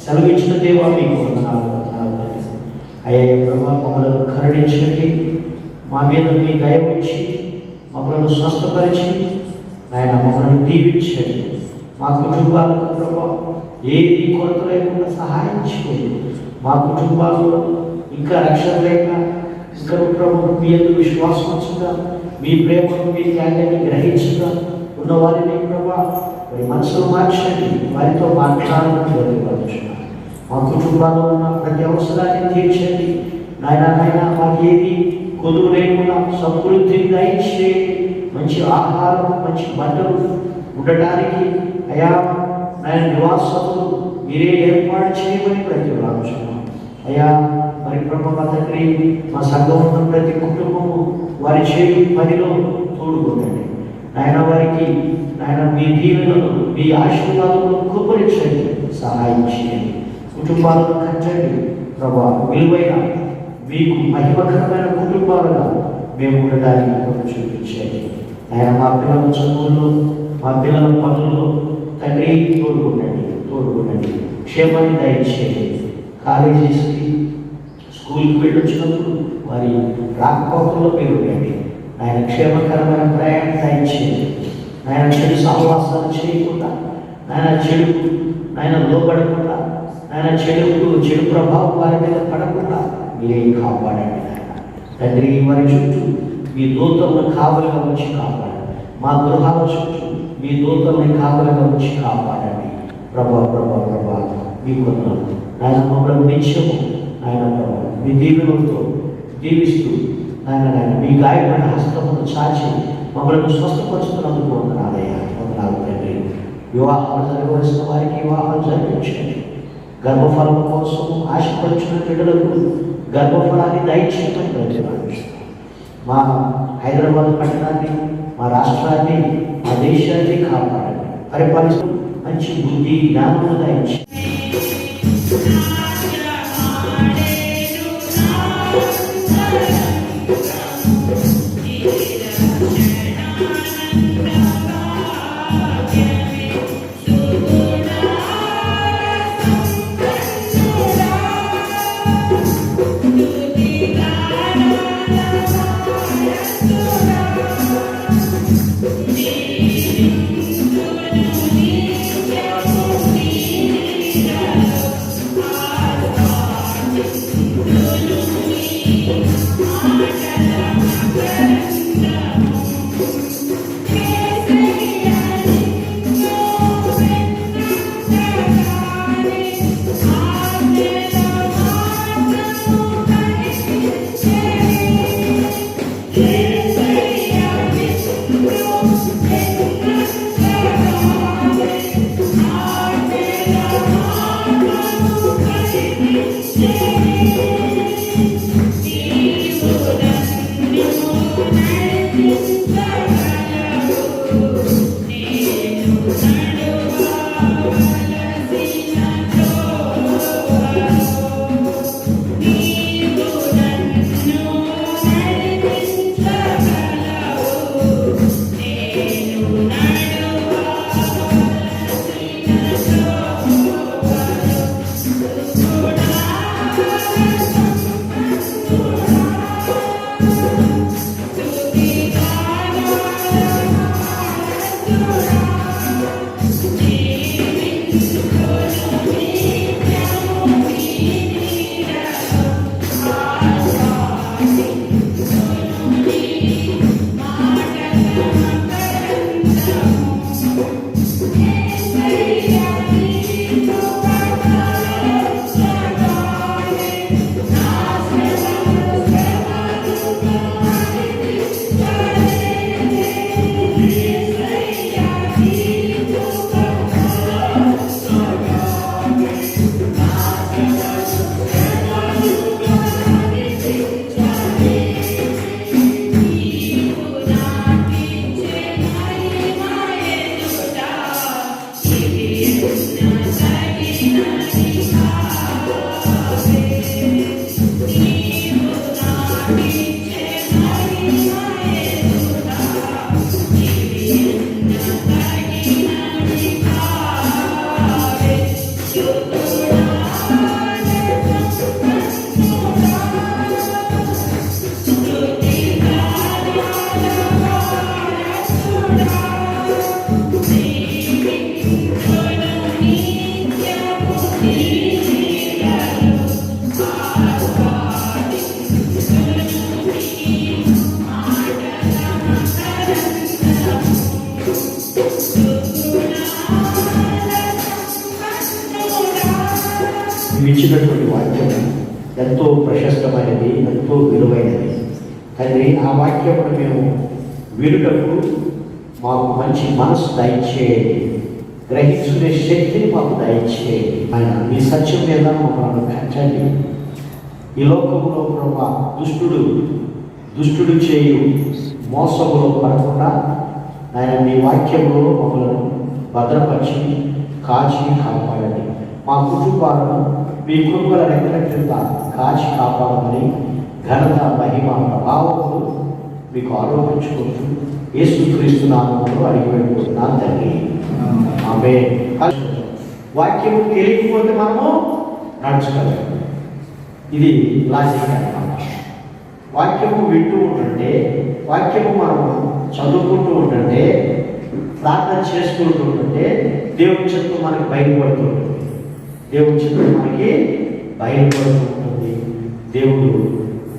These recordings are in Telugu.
సెలవిచ్చిన దేవా మీకు అయ్యా ప్రభా మమ్మల్ని కరుణించండి, మా మీద మీ దయ ఉంచి మమ్మల్ని స్వస్థపరిచి ఆయన మమ్మల్ని దీవించండి. మా కుటుంబాలకు ప్రభా ఏది కొరత లేకుండా సహాయం చేయండి. మా కుటుంబాల్లో ఇంకా రక్షణ లేక ఇంకా ప్రభు మీ యొక్క విశ్వాసం వచ్చుగా, మీ ప్రేమను మీ త్యాగాన్ని గ్రహించుగా ఉన్న వారిని ప్రభా మరి మనసులో మార్చండి, వారితో మాట్లాడాలని తెలియపరచున్నాను. మా కుటుంబాల్లో ఉన్న ప్రతి అవసరాన్ని తీర్చండి నాయన. మాకు ఏది కొదువు లేకుండా సమృద్ధిని దయచేయండి. మంచి ఆహారం, మంచి బట్టలు ఉండటానికి అయా నాయన నివాసములు మీరే ఏర్పాటు చేయమని ప్రతి రాజున్నాం అయ్యా. మరి ప్రభు మా తండ్రి, మా సంఘం ఉన్న ప్రతి కుటుంబము వారి చేయి పనిలో తోడుకుందండి నాయన. వారికి నాయన మీ దీవెనలు, మీ ఆశీర్వాదాలను కుప్పరించండి, సహాయం చేయండి. కుటుంబాలను కట్టండి ప్రభా. విలువైన మీకు మహిమకరమైన కుటుంబాలుగా మేము ఉండడానికి చూపించండి ఆయన. మా పిల్లల చదువుల్లో, మా పిల్లల పనుల్లో తండ్రి తోడుకుండండి, క్షేమాన్ని దయచేయండి. కాలేజీస్కి, స్కూల్కి వెళ్ళొచ్చినప్పుడు వారి రాకపోకల్లో మీరు ఉండండి ఆయన. క్షేమకరమైన ప్రయాణం దయచేయండి ఆయన. చెడు సహవాసాలు చేయకుండా ఆయన, చెడు ఆయన లోపడకుండా ఆయన, చెడు ప్రభావం వారి మీద పడకుండా మీరే కాపాడండి ఆయన. తండ్రి వారి చుట్టూ మీ దూతలను కావలిగా వచ్చి కాపాడండి. మా గృహాల చుట్టూ మీ దూతలను కావలిగా వచ్చి కాపాడండి ప్రభా. మీకు ఆయన మమ్మల్ని నిత్యము ఆయన ప్రభా మీ దీవెనలతో దీవిస్తూ ఆయన మీ గాయపడిన హస్తమును చాచి మమ్మల్ని స్వస్థపరుస్తున్నందుకు వందనాలయ్యా. వందనాలు తండ్రి. వివాహాలు జరగవలసిన వారికి వివాహాలు జరిపించండి. గర్భఫలం కోసం ఆశపడుచున్న బిడ్డలకు గర్భఫలాన్ని దయచేయమని ప్రతిపాదిస్తాం. మా హైదరాబాద్ పట్టణాన్ని, మా రాష్ట్రాన్ని, మా దేశాన్ని కాపాడండి. పరిపాలిస్తూ మంచి బుద్ధి, జ్ఞానము దయచేయండి. ఇచ్చినటువంటి వాక్యం ఎంతో ప్రశస్తమైనది, ఎంతో విలువైనది. తండ్రి, ఆ వాక్యమును మేము వినుటకు మాకు మంచి మనసు దయచేయండి, గ్రహించుకునే శక్తిని మాకు దయచేయండి. ఆయన మీ సత్యం మీద మమ్మల్ని పెంచండి. ఈ లోకంలో ప్రభా దుష్టుడు చేయు మోసములో పడకుండా ఆయన మీ వాక్యంలో మమ్మల్ని భద్రపరిచి కాచి కాపాడండి. మా కుటుంబాలను మీ కృపల రెక్కల క్రింద కాచి కాపాడమని ఘనత, మహిమ, ప్రభావములు మీకు ఆరోపించుకుంటూ యేసుక్రీస్తు నామములో అడిగి వెళ్ళిపోతున్నాను తండ్రి. ఆమేన్. వాక్యము తెలియకపోతే మనము నడుచుకోలేము. ఇది లాజిక్ అన్నమాట. వాక్యము వింటూ ఉంటుంటే, వాక్యము మనము చదువుకుంటూ ఉంటుంటే, ప్రార్థన చేసుకుంటూ ఉంటుంటే దేవుని చిత్తం మనకి బయలుపడుతూ ఉంటుంది. దేవుని చిత్తం మనకి బయలుపడుతూ ఉంటుంది. దేవుడు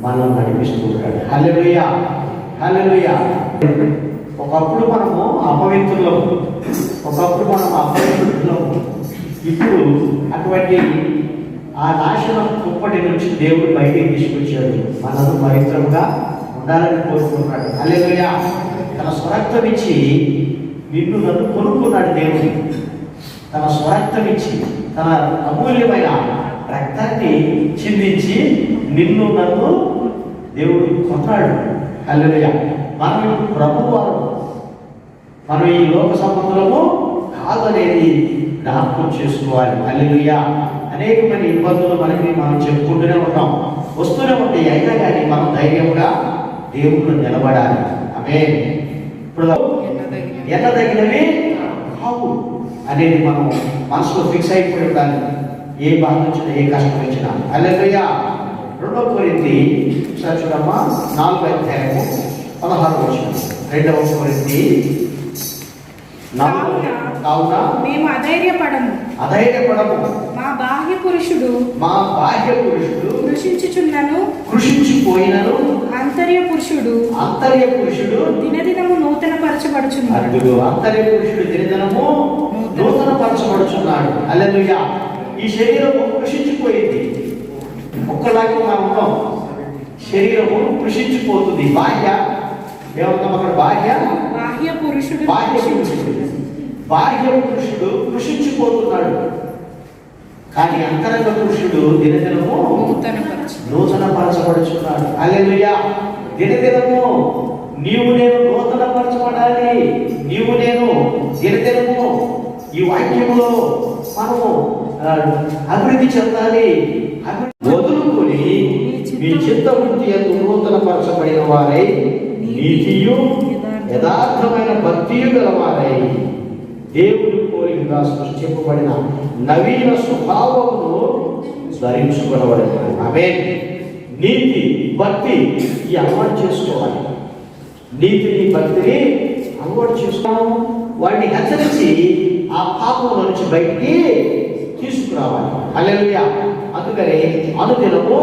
మనం నడిపిస్తూ ఉంటాడు. హల్లెలూయా, హల్లెలూయా. ఒకప్పుడు మనము అపవిత్రులము, ఇప్పుడు అటువంటి ఆ నాశనం కుప్పటి నుంచి దేవుడు బయటికి తీసుకొచ్చాడు. మనను పవిత్రంగా ఉండాలని కోరుకుంటున్నాడు. హల్లెలూయా. తన స్వరక్తం ఇచ్చి నిన్ను నన్ను కొనుక్కున్నాడు దేవుడు. తన స్వరక్తం ఇచ్చి, తన అమూల్యమైన రక్తాన్ని చిందించి నిన్ను నన్ను దేవుడు కొన్నాడు. హల్లెలూయా. మనం ప్రభువారు, మనం ఈ లోక సంబంధులము కాదనేది జ్ఞాపకం చేసుకోవాలి. హల్లెలూయా. అనేకమైన ఇబ్బందులు మనం చెప్పుకుంటూనే ఉంటాం, వస్తూనే ఉంటాయి. అయినా కానీ మనం ధైర్యంగా దేవుళ్ళు నిలబడాలి. ఆమేన్. ఇప్పుడు ఎన్నదగినవి కావు అనేది మనం మనసులో ఫిక్స్ అయిపోయి ఉండాలి. ఏ బాధ వచ్చినా, ఏ కష్టం వచ్చినా. హల్లెలూయా. 2 కొరింథీ చూడమ్మా, 4వ అధ్యాయము 16వ వచనం. 2 కొరింథీ 4. కావున మేము అధైర్యపడము, మా బాహ్య పురుషుడు కృషించిపోయినను ఆంతర్య పురుషుడు దినదినము నూతన పరచబడుచున్నాడు. హల్లెలూయా. ఈ శరీరము కృషించిపోయింది. ఒక్కలాగే మనం ఉన్నాం. శరీరము కృషించిపోతుంది. బాహ్య ఏమవుతాం అక్కడ? బాహ్య పురుషుడు కృషించిపోతున్నాడు. కానీ అంతరంగ పురుషుడు దినదినము నూతన పరచబడుచున్నాడు. హల్లెలూయా. దినదినము నీవు నేను నూతన పరచబడాలి. నీవు నేను దినదినము ఈ వాక్యములో మనము అభివృద్ధి చెందాలి. వదులుకొని మీ చిత్తవృత్తి యందు నూతన పరచబడిన వారై నీతియు యథార్థమైన భక్తియు గలవారై దేవుని పోలికగా సృష్టింపబడిన నవీన స్వభావమును ధరించుకొనబడిన. ఆమేన్. నీతి, భక్తి ఈ అలవాటు చేసుకోవాలి. నీతిని, భక్తిని అలవాటు చేసుకోవడం, వాడిని హెచ్చరించి ఆ పాపం నుంచి బయటికి తీసుకురావాలి. హల్లెలూయా. అందుకని అనుదినము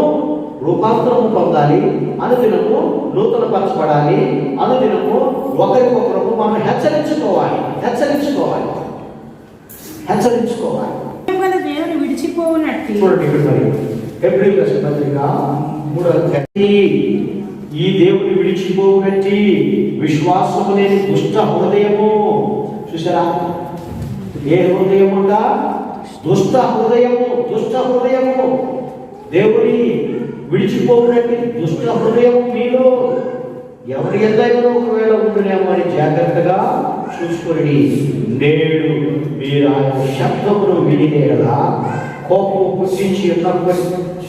రూపాంతరము పొందాలి, అనుదినము నూతన పరచబడాలి, అనుదినము ఒకరికొకరు మనం హెచ్చరించుకోవాలి. దేవుని విడిచిపోవునట్టి. ఏప్రిల్ పత్రిక 3వ అధ్యాయం. ఈ దేవుని విడిచిపోవునట్టి విశ్వాసము లేని దుష్ట హృదయము. చూసారా? ఏ హృదయముందా? దుష్ట హృదయము. దేవుని విడిచిపోవునట్టి దుష్ట హృదయము మీలో ఎవరి ఎదురైనా ఒకవేళ ఉంటున్నామో అని జాగ్రత్తగా చూసుకొని నేడు మీరు ఆయన శబ్దమును వినినేలా కోపము పుట్టించి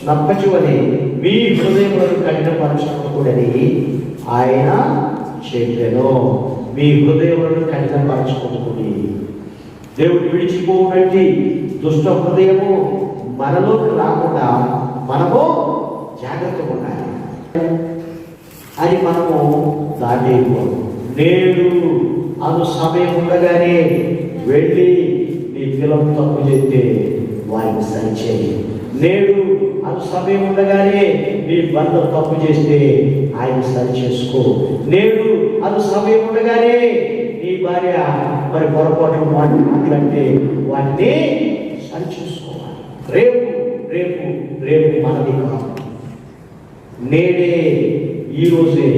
నప్పచువని మీ హృదయములను కఠినపరచకూడని ఆయన చెప్పెను. మీ హృదయములను కఠినపరచుకోకూడదు. దేవుడు విడిచిపోవునట్టి దుష్ట హృదయము మనలోకి రాకుండా మనము జాగ్రత్తగా ఉండాలి. అని మనము దాటేయకూడదు. నేడు అను సమయం ఉండగానే వెళ్ళి నీ పిల్లలు తప్పు చేస్తే వారికి సరిచేయి. నేడు అను సమయం ఉండగానే నీ భర్త తప్పు చేస్తే ఆయన సరి చేసుకో. నేడు అను సమయం ఉండగానే నీ భార్య మరి పొరపాటు మాట్లాడితే వాటిని సరి చేసుకోవాలి. రేపు రేపు మనది కాదు. నేడే ఈరోజే.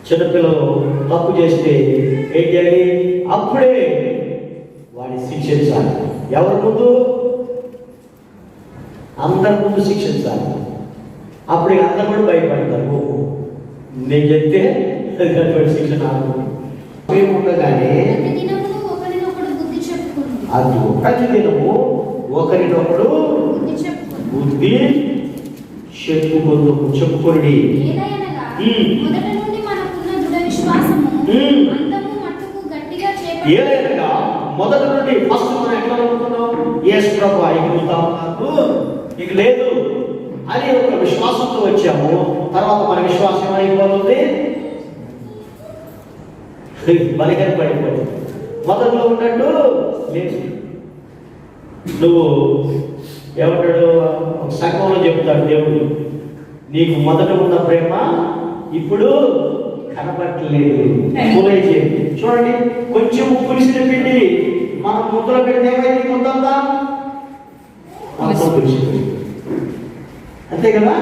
చిన్నపిల్లలు తప్పు చేస్తే ఏం చేయాలి? అప్పుడే వాడిని శిక్షించాలి. ఎవరి ముందు? అందరి ముందు శిక్షించాలి. అప్పుడు ఇక అందరూ కూడా భయపడతారు. నేను చెప్తే అటువంటి శిక్ష నాకు ఉండగానే అది ప్రతిదినము ఒకరినొకడు బుద్ధి చెప్పుకొని ఏదైనా మొదటి నుండి ఫస్ట్ మనం ఎట్లా అనుకున్నాం? యేసు ప్రభువా ఇక నాకు ఇక లేదు అని ఒక విశ్వాసంతో వచ్చాము. తర్వాత మన విశ్వాసం అయిపోతుంది, బలిగని పడిపోయింది. మొదట్లో ఉన్నట్టు లేదు. నువ్వు ఏమంటాడు? ఒక సంఘంలో చెప్తాడు దేవుడు, నీకు మొదట ఉన్న ప్రేమ ఇప్పుడు కనబట్టలేదు. చూడండి, కొంచెం పులిసిన పిండి మనం ముద్దలో పెడితే ఏమైంది? ముద్దంతా పులిసింది. అంతే కదా?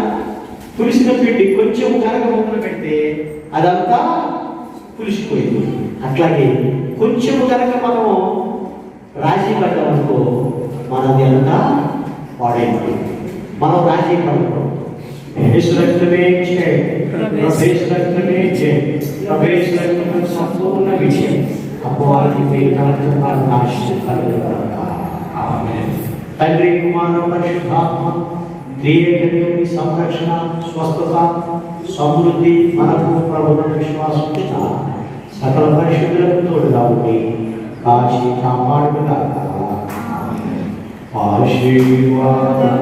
పులిసిన పిండి కొంచెం కనక ముద్దలు పెడితే అదంతా పులిసిపోయింది. అట్లాగే కొంచెం కనుక మనం రాజీ పడ్డామనుకో మనది అంతా పాడైపోయింది. మనం రాజీ పడకూడదు. సంపూర్ణ విజయం అపవాది తండ్రి కుమార పరిశుద్ధాత్మ త్రియేక సంరక్షణ, స్వస్థత, సమృద్ధి మనకు ప్రభుత్వ విశ్వాసం సకల పరిశుద్ధులకు తోడుగా ఉండి కాచి కాపాడుగా ఆశీర్వాదం